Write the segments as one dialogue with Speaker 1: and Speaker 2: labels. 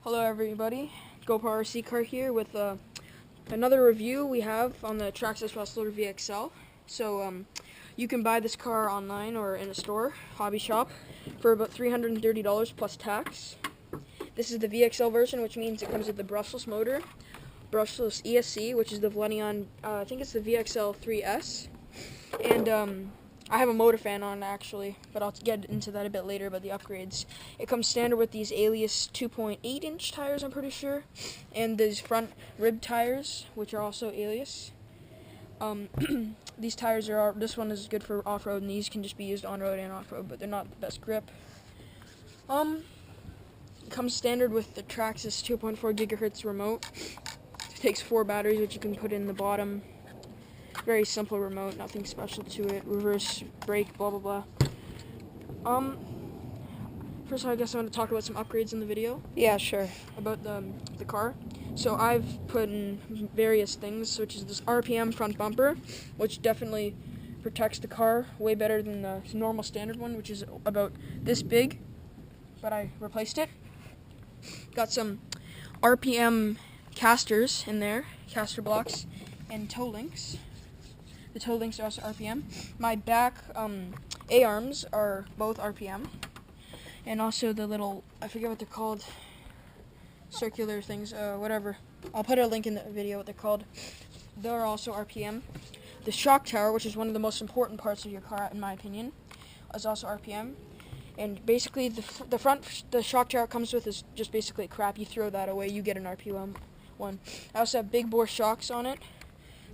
Speaker 1: Hello everybody, GoPro RC car here with another review we have on the Traxxas Rustler Vxl. So you can buy this car online or in a store, hobby shop, for about $330 plus tax. This is the VXL version, which means it comes with the brushless motor, brushless ESC, which is the Vleneon, I think it's the VXL 3S, and I have a motor fan on actually, but I'll get into that a bit later about the upgrades. It comes standard with these Alias 2.8-inch tires, I'm pretty sure, and these front rib tires, which are also Alias. These tires this one is good for off-road, and these can just be used on-road and off-road, but they're not the best grip. It comes standard with the Traxxas 2.4 gigahertz remote. It takes 4 batteries, which you can put in the bottom. Very simple remote, nothing special to it. Reverse brake, blah blah blah. First I guess I want to talk about some upgrades in the video.
Speaker 2: Yeah, sure.
Speaker 1: About the car. So I've put in various things, which is this RPM front bumper, which definitely protects the car way better than the normal standard one, which is about this big, but I replaced it. Got some RPM casters in there, caster blocks, and toe links. The toe links are also RPM. My back A-arms are both RPM. And also the little, I forget what they're called, circular things, whatever. I'll put a link in the video what they're called. They're also RPM. The shock tower, which is one of the most important parts of your car, in my opinion, is also RPM. And basically the shock tower it comes with is just basically crap. You throw that away, you get an RPM one. I also have big bore shocks on it.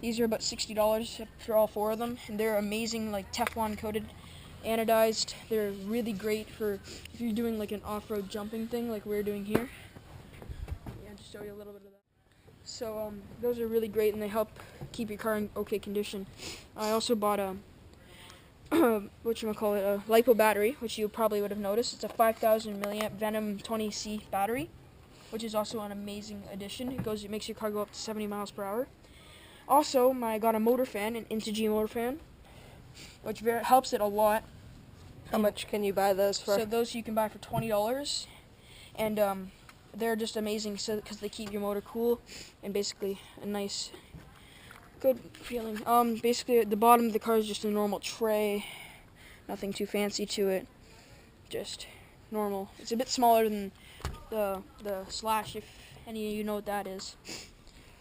Speaker 1: These are about $60 for all 4 of them, and they're amazing, like Teflon coated, anodized. They're really great for if you're doing like an off-road jumping thing like we're doing here. Yeah, just show you a little bit of that. So those are really great, and they help keep your car in okay condition. I also bought a a LiPo battery, which you probably would have noticed. It's a 5,000 milliamp Venom 20C battery, which is also an amazing addition. It makes your car go up to 70 miles per hour. Also, I got a motor fan, an Integy motor fan, which helps it a lot.
Speaker 2: How much can you buy those for?
Speaker 1: So those you can buy for $20, and they're just amazing because they keep your motor cool and basically a nice, good feeling. Basically the bottom of the car is just a normal tray, nothing too fancy to it, just normal. It's a bit smaller than the Slash, if any of you know what that is.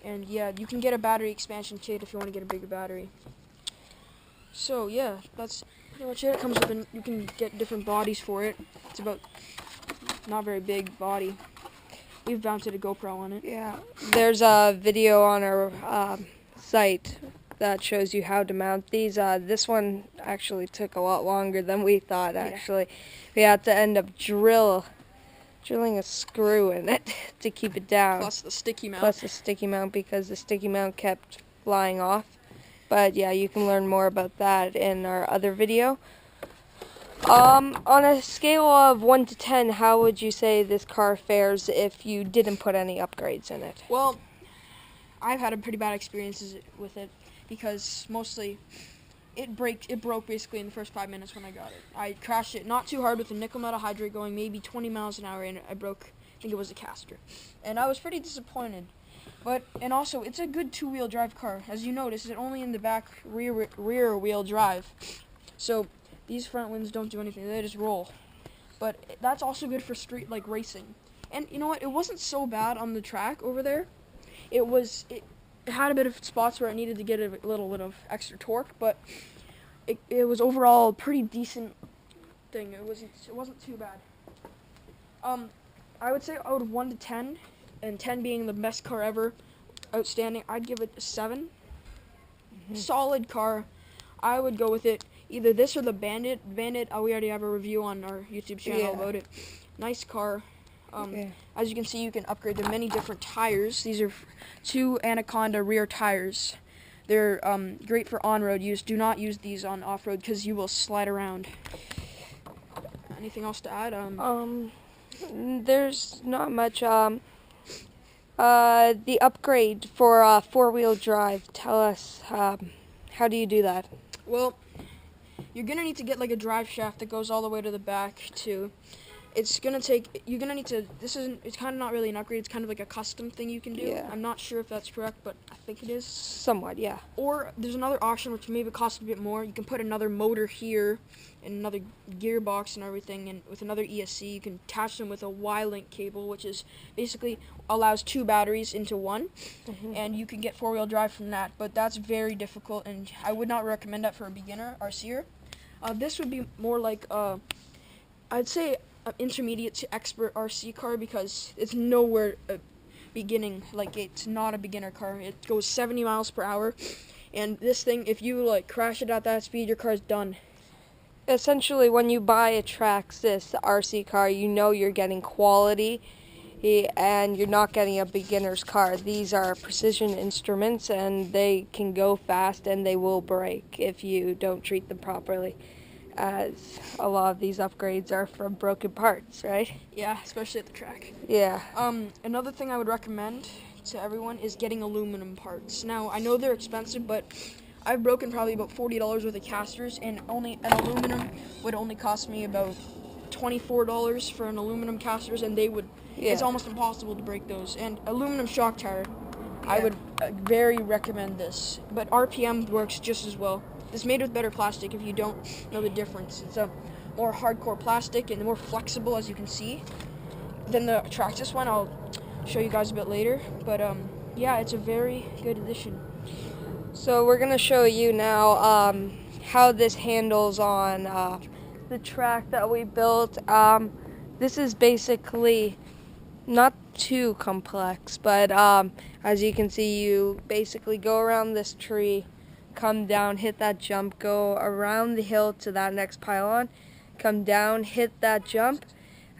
Speaker 1: And yeah, you can get a battery expansion kit if you want to get a bigger battery. So yeah, that's pretty much it. It comes with you can get different bodies for it. It's about not very big body. We've mounted a GoPro on it.
Speaker 2: Yeah, there's a video on our site that shows you how to mount these. This one actually took a lot longer than we thought. Actually, we had to end up drilling a screw in it to keep it down.
Speaker 1: Plus the sticky mount.
Speaker 2: Because the sticky mount kept flying off. But yeah, you can learn more about that in our other video. On a scale of 1 to 10, how would you say this car fares if you didn't put any upgrades in it?
Speaker 1: Well, I've had a pretty bad experiences with it because mostly it broke basically in the first 5 minutes when I got it. I crashed it not too hard with a nickel metal hydrate going maybe 20 miles an hour, and I broke, I think it was a caster. And I was pretty disappointed. And also, it's a good 2-wheel drive car. As you notice, it's only in the back rear wheel drive. So these front wings don't do anything, they just roll. But that's also good for street like racing. And you know what, it wasn't so bad on the track over there. It had a bit of spots where it needed to get a little bit of extra torque, but it was overall a pretty decent thing. It wasn't too bad. I would say out of 1 to 10, and 10 being the best car ever, outstanding, I'd give it a 7. Solid car. I would go with it. Either this or the Bandit. Bandit, we already have a review on our YouTube channel about it. Nice car. As you can see, you can upgrade to many different tires. These are 2 Anaconda rear tires. They're great for on-road use. Do not use these on off-road because you will slide around. Anything else to add?
Speaker 2: There's not much. The upgrade for 4-wheel drive. Tell us, how do you do that?
Speaker 1: Well, you're going to need to get like a drive shaft that goes all the way to the back too. it's gonna take. You're gonna need to. This isn't. It's kind of not really an upgrade. It's kind of like a custom thing you can do.
Speaker 2: Yeah.
Speaker 1: I'm not sure if that's correct, but I think it is.
Speaker 2: Somewhat, yeah.
Speaker 1: Or there's another option which maybe costs a bit more. You can put another motor here, and another gearbox and everything, and with another ESC, you can attach them with a Y-link cable, which is basically allows 2 batteries into one, and you can get 4-wheel drive from that. But that's very difficult, and I would not recommend that for a beginner RCer. This would be more like I'd say an intermediate to expert RC car, because it's nowhere beginning. Like, it's not a beginner car. It goes 70 miles per hour, and this thing, if you like crash it at that speed, your car's done.
Speaker 2: Essentially, when you buy a Traxxas RC car, you know you're getting quality, and you're not getting a beginner's car. These are precision instruments, and they can go fast, and they will break if you don't treat them properly, as a lot of these upgrades are from broken parts, right?
Speaker 1: Yeah, especially at the track.
Speaker 2: Yeah.
Speaker 1: Another thing I would recommend to everyone is getting aluminum parts. Now, I know they're expensive, but I've broken probably about $40 worth of casters, and only an aluminum would only cost me about $24 for an aluminum casters, and they would.
Speaker 2: Yeah.
Speaker 1: It's almost impossible to break those. And aluminum shock tire, I would very recommend this. But RPM works just as well. It's made with better plastic if you don't know the difference. It's a more hardcore plastic and more flexible, as you can see, than the Traxxas one. I'll show you guys a bit later. But yeah, it's a very good addition.
Speaker 2: So we're going to show you now how this handles on the track that we built. This is basically not too complex, but as you can see, you basically go around this tree, come down, hit that jump, go around the hill to that next pylon, come down, hit that jump,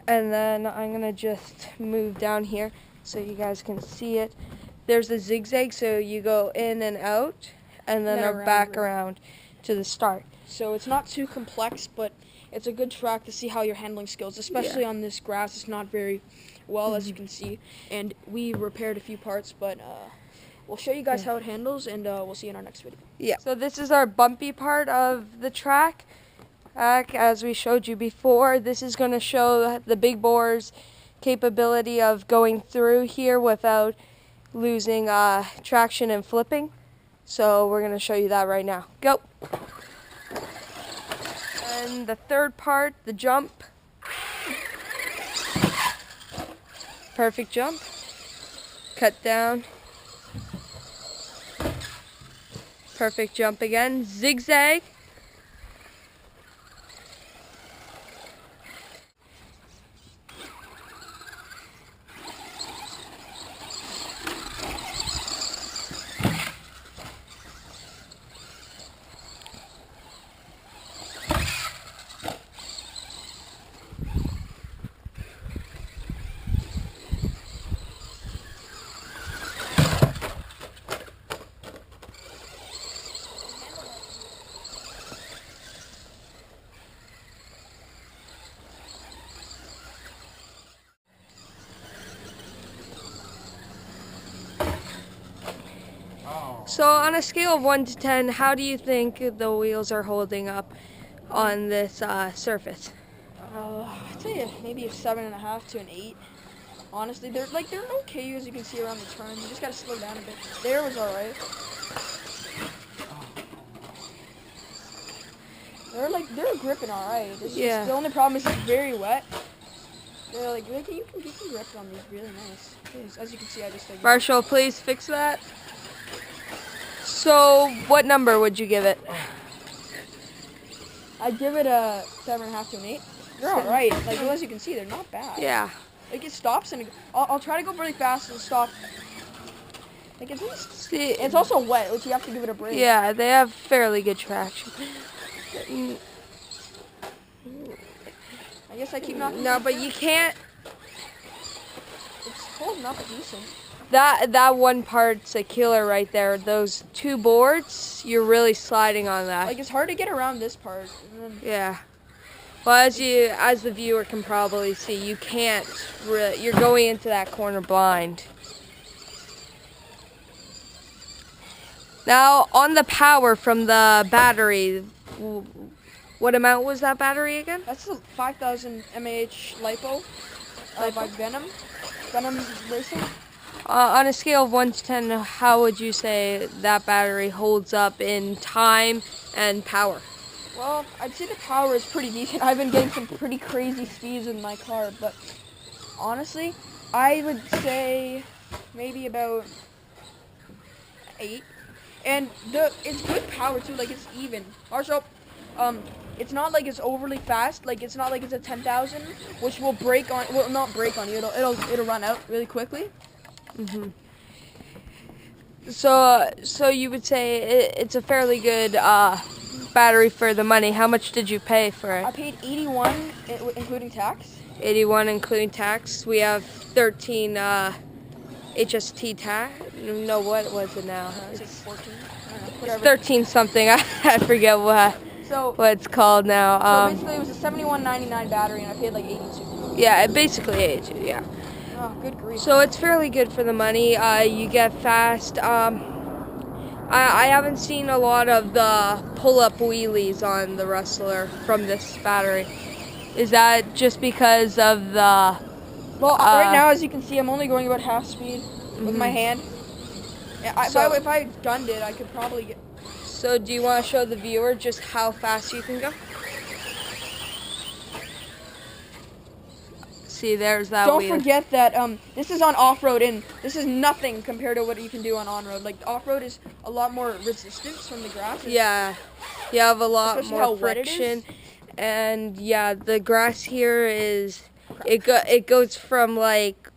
Speaker 2: and then I'm going to just move down here so you guys can see it. There's a zigzag, so you go in and out, and then back around to the start.
Speaker 1: So it's not too complex, but it's a good track to see how your handling skills, especially on this grass. It's not very well, as you can see, and we repaired a few parts, but we'll show you guys how it handles, and we'll see you in our next video.
Speaker 2: Yeah. So this is our bumpy part of the track. As we showed you before, this is going to show the big bore's capability of going through here without losing traction and flipping. So we're going to show you that right now. Go. And the third part, the jump. Perfect jump. Cut down. Perfect jump again. Zigzag. So on a scale of 1 to 10, how do you think the wheels are holding up on this surface?
Speaker 1: I'd say maybe a 7.5 to an 8. Honestly, they're okay, as you can see around the turn. You just gotta slow down a bit. There was alright. They're gripping alright.
Speaker 2: Yeah.
Speaker 1: The only problem is it's very wet. They're like you can grip on these really nice. As you can see, I just like.
Speaker 2: Marshall, please fix that. So, what number would you give it?
Speaker 1: I'd give it a 7.5 to an 8. They're alright. Like, as you can see, they're not bad.
Speaker 2: Yeah.
Speaker 1: Like, it stops and I'll try to go really fast and stop. Like, it's also wet, which you have to give it a break.
Speaker 2: Yeah, they have fairly good traction.
Speaker 1: I guess I keep knocking.
Speaker 2: No, but you can't.
Speaker 1: It's holding up decent.
Speaker 2: That one part's a killer right there. Those 2 boards, you're really sliding on that.
Speaker 1: Like, it's hard to get around this part.
Speaker 2: Yeah. Well, as the viewer can probably see, you can't really, you're going into that corner blind. Now, on the power from the battery, What amount was that battery again?
Speaker 1: That's a 5,000 mAh LiPo by Venom Racing.
Speaker 2: On a scale of 1 to 10, how would you say that battery holds up in time and power?
Speaker 1: Well, I'd say the power is pretty decent. I've been getting some pretty crazy speeds in my car, but honestly, I would say maybe about 8. And it's good power too, like it's even. Also, it's not like it's overly fast. Like it's not like it's a 10,000, which will break on. Will not break on you. It'll run out really quickly.
Speaker 2: Mhm. So you would say it's a fairly good battery for the money. How much did you pay for it?
Speaker 1: I paid 81, including tax.
Speaker 2: 81 including tax. We have 13 HST tax. No, what was it now?
Speaker 1: It's like 14. I don't know,
Speaker 2: It's
Speaker 1: whatever.
Speaker 2: 13 something. I forget what it's called now.
Speaker 1: So basically, it was a $71.99 battery, and I paid like 82.
Speaker 2: Yeah, it basically 82. Yeah.
Speaker 1: Oh, good grief.
Speaker 2: So it's fairly good for the money. You get fast. I haven't seen a lot of the pull-up wheelies on the Rustler from this battery. Is that just because of the...
Speaker 1: Well, right now, as you can see, I'm only going about half speed with my hand. Yeah, if I gunned it, I could probably get...
Speaker 2: So do you want to show the viewer just how fast you can go? See, there's that
Speaker 1: Don't
Speaker 2: wheel.
Speaker 1: forget that this is on off-road, and this is nothing compared to what you can do on on-road. Like, off-road is a lot more resistance from the grass.
Speaker 2: Yeah, you have a lot
Speaker 1: Especially
Speaker 2: more
Speaker 1: how wet it
Speaker 2: friction.
Speaker 1: is.
Speaker 2: And yeah, the grass here is, it goes from like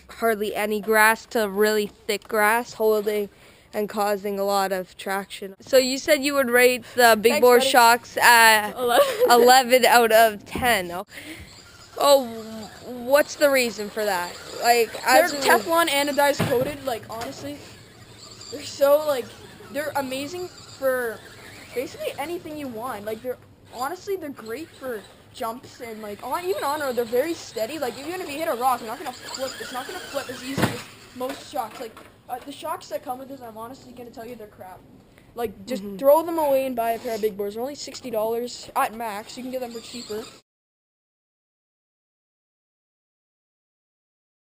Speaker 2: hardly any grass to really thick grass, holding and causing a lot of traction. So you said you would rate the big
Speaker 1: Thanks,
Speaker 2: bore
Speaker 1: buddy.
Speaker 2: shocks at 11 out of 10. Oh, what's the reason for that? Like,
Speaker 1: They're Teflon anodized coated. Like, honestly, they're so like they're amazing for basically anything you want. Like, they're great for jumps and like even on road. They're very steady. Like, even if you hit a rock, it's not gonna flip as easy as most shocks. Like, the shocks that come with this, I'm honestly gonna tell you they're crap. Like, just throw them away and buy a pair of big bores. They're only $60 at max. You can get them for cheaper.